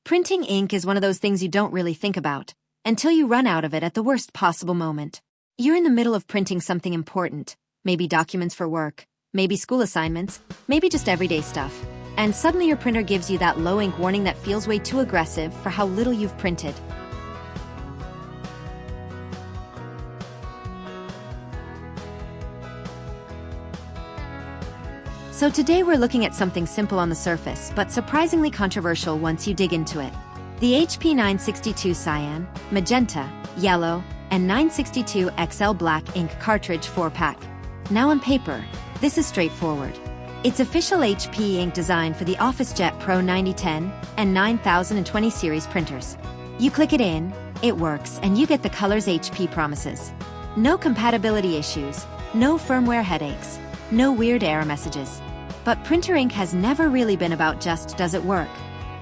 Printing ink is one of those things you don't really think about until you run out of it at the worst possible moment. You're in the middle of printing something important, maybe documents for work, maybe school assignments, maybe just everyday stuff, and suddenly your printer gives you that low ink warning that feels way too aggressive for how little you've printed. So today we're looking at something simple on the surface, but surprisingly controversial once you dig into it. The HP 962 Cyan, Magenta, Yellow, and 962 XL Black Ink Cartridge 4-pack. Now on paper, this is straightforward. It's official HP ink design for the OfficeJet Pro 9010 and 9020 series printers. You click it in, it works, and you get the colors HP promises. No compatibility issues, no firmware headaches, no weird error messages. But printer ink has never really been about just does it work.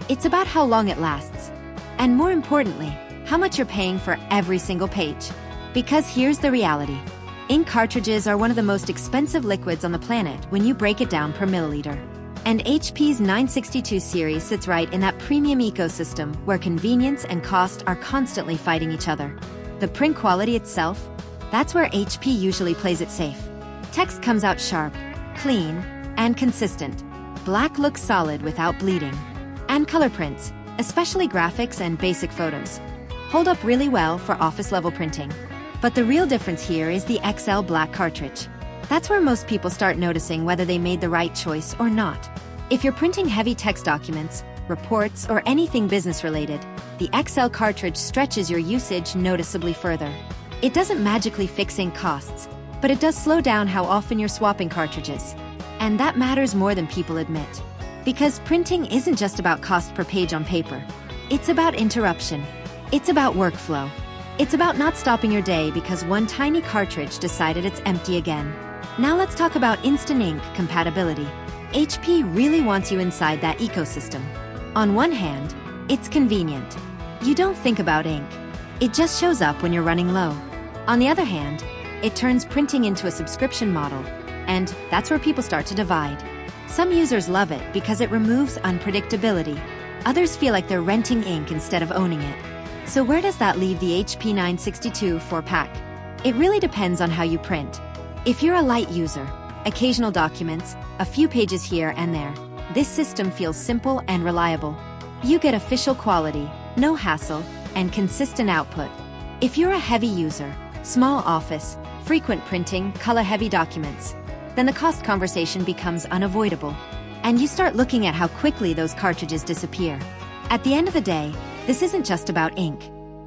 It's about how long it lasts. And more importantly, how much you're paying for every single page. Because here's the reality. Ink cartridges are one of the most expensive liquids on the planet when you break it down per milliliter. And HP's 962 series sits right in that premium ecosystem where convenience and cost are constantly fighting each other. The print quality itself, that's where HP usually plays it safe. Text comes out sharp, clean, and consistent. Black looks solid without bleeding. And color prints, especially graphics and basic photos, hold up really well for office-level printing. But the real difference here is the XL Black cartridge. That's where most people start noticing whether they made the right choice or not. If you're printing heavy text documents, reports, or anything business-related, the XL cartridge stretches your usage noticeably further. It doesn't magically fix ink costs, but it does slow down how often you're swapping cartridges. And that matters more than people admit. Because printing isn't just about cost per page on paper. It's about interruption. It's about workflow. It's about not stopping your day because one tiny cartridge decided it's empty again. Now let's talk about instant ink compatibility. HP really wants you inside that ecosystem. On one hand, it's convenient. You don't think about ink. It just shows up when you're running low. On the other hand, it turns printing into a subscription model. And that's where people start to divide. Some users love it because it removes unpredictability. Others feel like they're renting ink instead of owning it. So where does that leave the HP 962 4-pack? It really depends on how you print. If you're a light user, occasional documents, a few pages here and there, this system feels simple and reliable. You get official quality, no hassle, and consistent output. If you're a heavy user, small office, frequent printing, color-heavy documents, then the cost conversation becomes unavoidable. And you start looking at how quickly those cartridges disappear. At the end of the day, this isn't just about ink.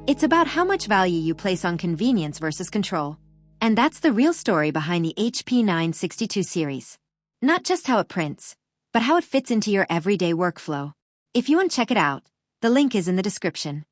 It's about how much value you place on convenience versus control. And that's the real story behind the HP 962 series. Not just how it prints, but how it fits into your everyday workflow. If you want to check it out, the link is in the description.